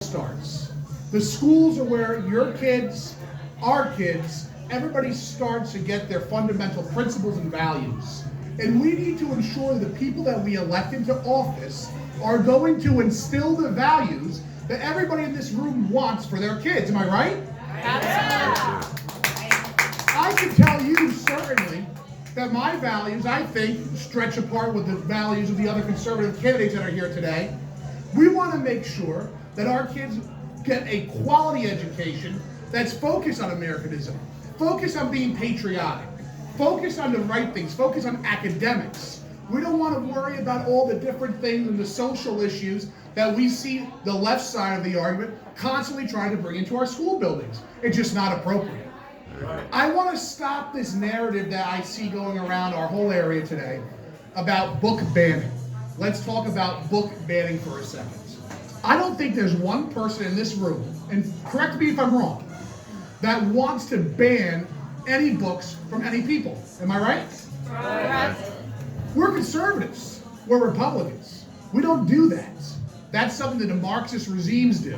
starts. The schools are where your kids, our kids, everybody starts to get their fundamental principles and values. And we need to ensure the people that we elect into office are going to instill the values that everybody in this room wants for their kids. Am I right? Absolutely. I can tell you certainly that my values, I think, stretch apart with the values of the other conservative candidates that are here today. We want to make sure that our kids get a quality education that's focused on Americanism, focused on being patriotic, focused on the right things, focused on academics. We don't want to worry about all the different things and the social issues that we see the left side of the argument constantly trying to bring into our school buildings. It's just not appropriate. Right. I want to stop this narrative that I see going around our whole area today about book banning. Let's talk about book banning for a second. I don't think there's one person in this room, and correct me if I'm wrong, that wants to ban any books from any people. Am I right? Right. We're conservatives. We're Republicans. We don't do that. That's something that the Marxist regimes do.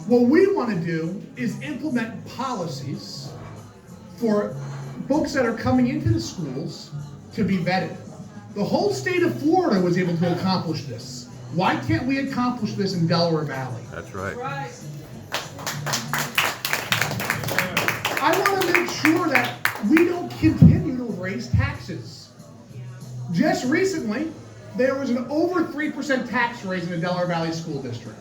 What we want to do is implement policies for books that are coming into the schools to be vetted. The whole state of Florida was able to accomplish this. Why can't we accomplish this in Delaware Valley? That's right. I want to make sure that we don't continue to raise taxes. Just recently, there was an over 3% tax raise in the Delaware Valley School District.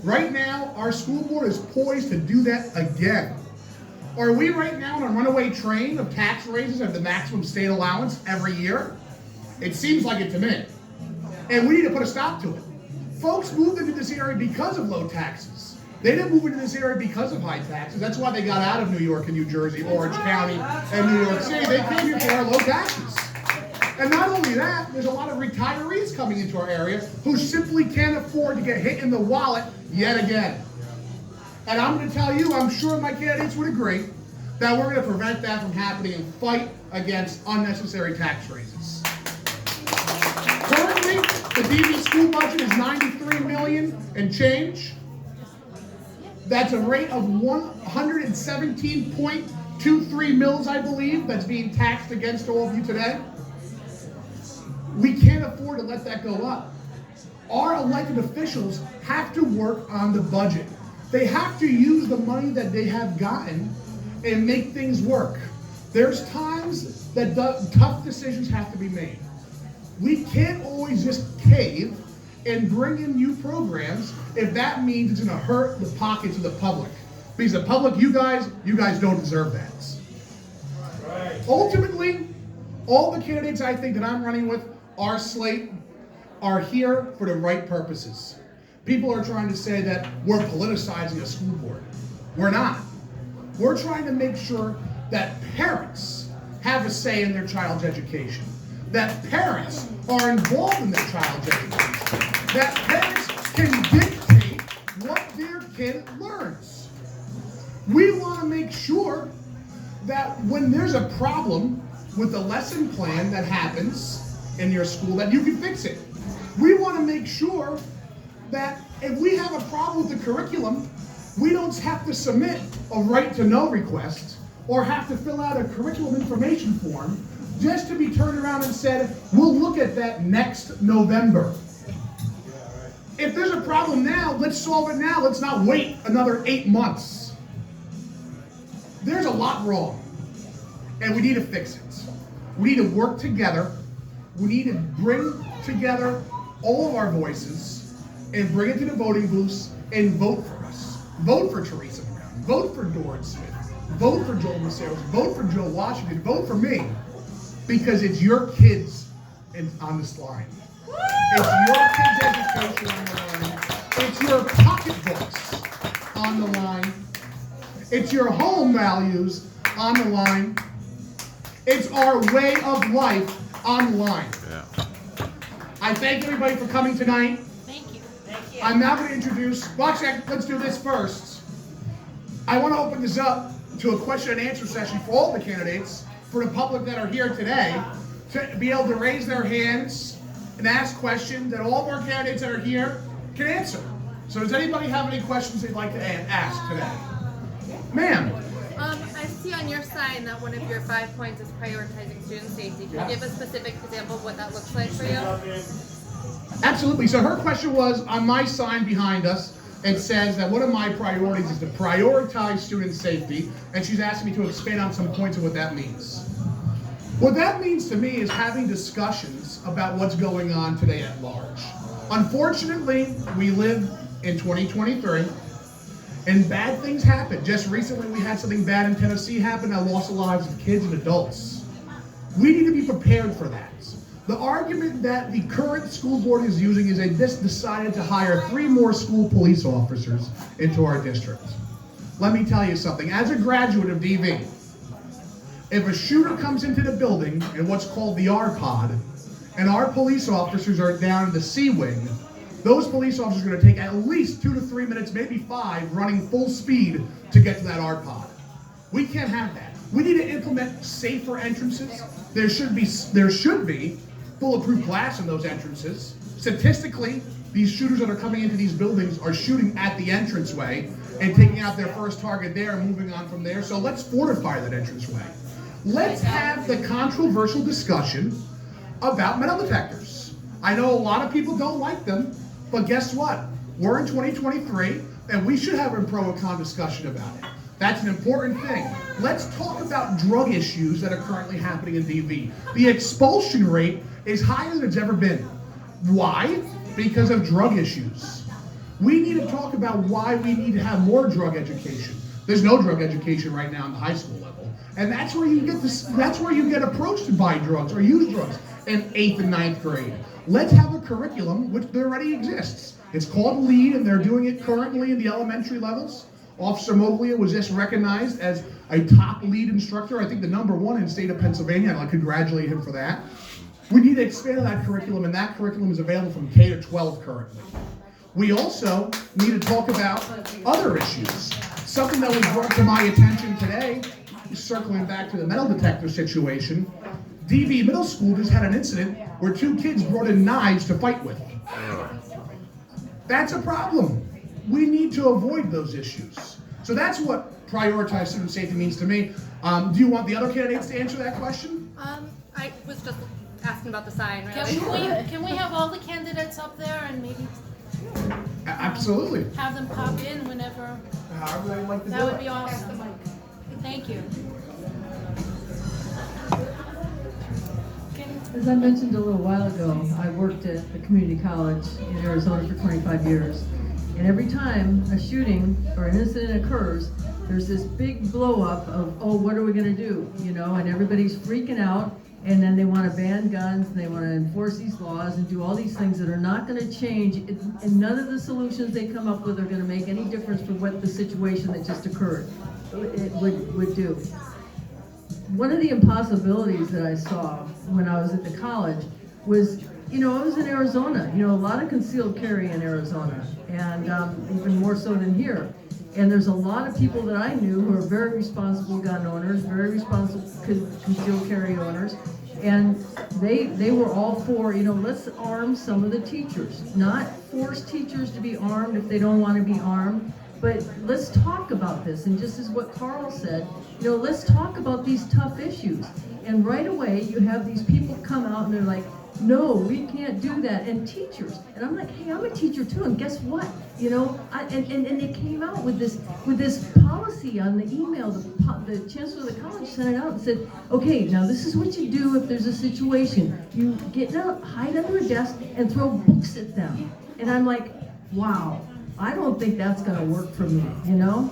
Right now, our school board is poised to do that again. Are we right now on a runaway train of tax raises at the maximum state allowance every year? It seems like it to me. And we need to put a stop to it. Folks moved into this area because of low taxes. They didn't move into this area because of high taxes. That's why they got out of New York and New Jersey, Orange County, and New York City. They came here for our low taxes. And not only that, there's a lot of retirees coming into our area who simply can't afford to get hit in the wallet yet again. And I'm going to tell you, I'm sure my candidates would agree, that we're going to prevent that from happening and fight against unnecessary tax raises. Currently, the DV school budget is $93 million and change. That's a rate of 117.23 mils, I believe, that's being taxed against all of you today. We can't afford to let that go up. Our elected officials have to work on the budget. They have to use the money that they have gotten and make things work. There's times that tough decisions have to be made. We can't always just cave and bring in new programs if that means it's going to hurt the pockets of the public. Because the public, you guys don't deserve that. Right. Ultimately, all the candidates I think that I'm running with, our slate, are here for the right purposes. People are trying to say that we're politicizing a school board. We're not. We're trying to make sure that parents have a say in their child's education, that parents are involved in their child's education, that parents can dictate what their kid learns. We want to make sure that when there's a problem with the lesson plan that happens in your school, that you can fix it. We want to make sure that if we have a problem with the curriculum, we don't have to submit a right to know request or have to fill out a curriculum information form just to be turned around and said, we'll look at that next November. If there's a problem now, let's solve it now. Let's not wait another 8 months. There's a lot wrong, and we need to fix it. We need to work together. We need to bring together all of our voices and bring it to the voting booths and vote for us. Vote for Teresa Brown. Vote for Doran Smith. Vote for Joel Maceros. Vote for Joe Washington. Vote for me. Because it's your kids on this line. It's your kids' education on the line. It's your pocketbooks on the line. It's your home values on the line. It's our way of life on the line. Yeah. I thank everybody for coming tonight. Thank you. Thank you. I'm now going to introduce, well, actually, let's do this first. I want to open this up to a question and answer session for all the candidates, for the public that are here today, to be able to raise their hands and ask questions that all of our candidates that are here can answer. So does anybody have any questions they'd like to ask today? Ma'am? I see on your sign that one of your 5 points is prioritizing student safety. Can you give a specific example of what that looks like for you? Absolutely. So her question was, on my sign behind us, it says that one of my priorities is to prioritize student safety, and she's asked me to expand on some points of what that means. What that means to me is having discussions about what's going on today at large. Unfortunately, we live in 2023, and bad things happen. Just recently, we had something bad in Tennessee happen that lost the lives of kids and adults. We need to be prepared for that. The argument that the current school board is using is they just decided to hire 3 more school police officers into our district. Let me tell you something. As a graduate of DV, if a shooter comes into the building in what's called the R pod, and our police officers are down in the C wing, those police officers are going to take at least 2 to 3 minutes, maybe 5, running full speed to get to that R pod. We can't have that. We need to implement safer entrances. There should be bulletproof glass in those entrances. Statistically, these shooters that are coming into these buildings are shooting at the entranceway and taking out their first target there and moving on from there. So let's fortify that entranceway. Let's have the controversial discussion about metal detectors. I know a lot of people don't like them, but guess what? We're in 2023, and we should have a pro and con discussion about it. That's an important thing. Let's talk about drug issues that are currently happening in DV. The expulsion rate is higher than it's ever been. Why? Because of drug issues. We need to talk about why we need to have more drug education. There's no drug education right now in the high school level, and that's where you get this. That's where you get approached to buy drugs or use drugs in 8th and 9th grade. Let's have a curriculum which there already exists. It's called LEAD, and they're doing it currently in the elementary levels. Officer Moglia was just recognized as a top LEAD instructor, I think the #1 in the state of Pennsylvania. I'd like to congratulate him for that. We need to expand on that curriculum, and that curriculum is available from K to 12 currently. We also need to talk about other issues. Something that was brought to my attention today, circling back to the metal detector situation, DV Middle School just had an incident where 2 kids brought in knives to fight with. That's a problem. We need to avoid those issues. So that's what prioritize student safety means to me. Do you want the other candidates to answer that question? I was just asking about the sign, really. Can we have all the candidates up there and maybe Absolutely. have them pop in whenever? However they'd like to do That would it. be awesome. Thank you. As I mentioned a little while ago, I worked at a community college in Arizona for 25 years. And every time a shooting or an incident occurs, there's this big blow up of, oh, what are we gonna do? You know, and everybody's freaking out, and then they wanna ban guns, and they wanna enforce these laws and do all these things that are not gonna change, and none of the solutions they come up with are gonna make any difference for what the situation that just occurred would do. One of the impossibilities that I saw when I was at the college was, you know, I was in Arizona, you know, a lot of concealed carry in Arizona, and even more so than here. And there's a lot of people that I knew who are very responsible gun owners, very responsible concealed carry owners, and they were all for, you know, let's arm some of the teachers, not force teachers to be armed if they don't want to be armed, but let's talk about this. And just as what Carl said, you know, let's talk about these tough issues. And right away, you have these people come out and they're like, no, we can't do that. And teachers, and I'm like, hey, I'm a teacher too, and guess what? You know, and they came out with this policy on the email. The chancellor of the college sent it out and said, okay, now this is what you do if there's a situation. You get out, hide under a desk, and throw books at them. And I'm like, wow, I don't think that's going to work for me, you know?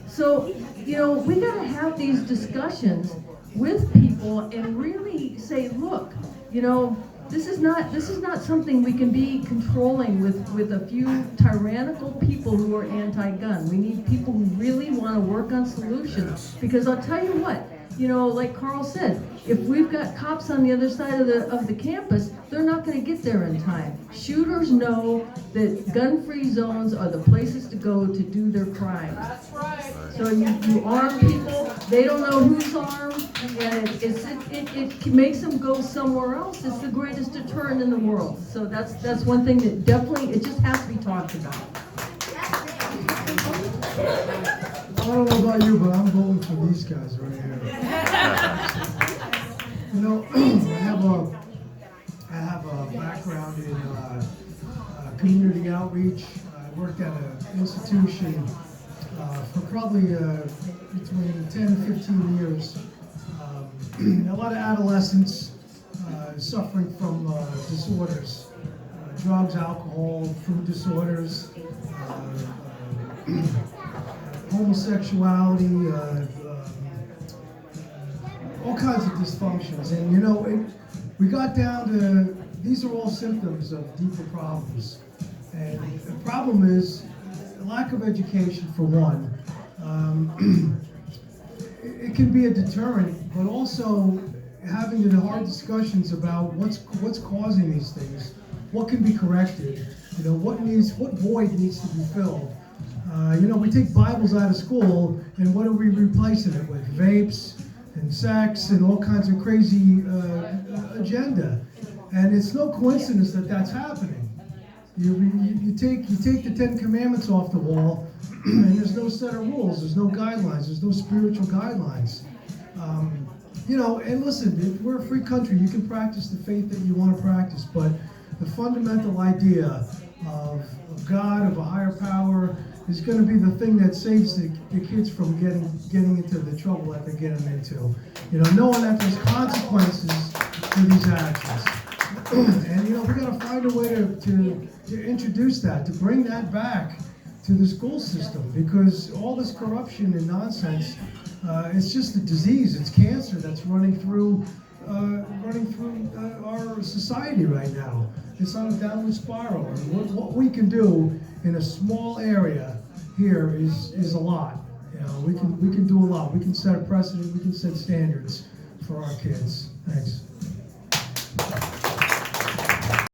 So, you know, we got to have these discussions with people and really say, look, you know, this is not something we can be controlling with a few tyrannical people who are anti-gun. We need people who really want to work on solutions. Because I'll tell you what, you know, like Carl said, if we've got cops on the other side of the campus, they're not going to get there in time. Shooters know that gun-free zones are the places to go to do their crimes. That's right. So you arm people, they don't know who's armed, and it makes them go somewhere else. It's the greatest deterrent in the world. So that's one thing that definitely, it just has to be talked about. don't know about you, but I'm voting for these guys right here. You know, I have a background in community outreach. I worked at an institution for probably between 10 and 15 years. A lot of adolescents suffering from disorders, drugs, alcohol, food disorders, homosexuality, all kinds of dysfunctions. And you know, we got down to, these are all symptoms of deeper problems. And the problem is lack of education, for one. It can be a deterrent, but also having the hard discussions about what's causing these things, what can be corrected, you know, what void needs to be filled. You know, we take Bibles out of school, and what are we replacing it with? Vapes and sex and all kinds of crazy agenda. And it's no coincidence that that's happening. You take the Ten Commandments off the wall, and there's no set of rules, there's no guidelines, there's no spiritual guidelines. You know, and listen, we're a free country. You can practice the faith that you want to practice, but the fundamental idea of God, of a higher power, is going to be the thing that saves the kids from getting into the trouble that they're getting into. You know, knowing that there's consequences to these actions. And you know, we got to find a way to introduce that, to bring that back to the school system, because all this corruption and nonsense, it's just a disease. It's cancer that's running through our society right now. It's on a downward spiral. And what we can do in a small area here is a lot. You know, we can do a lot. We can set a precedent. We can set standards for our kids. Thanks.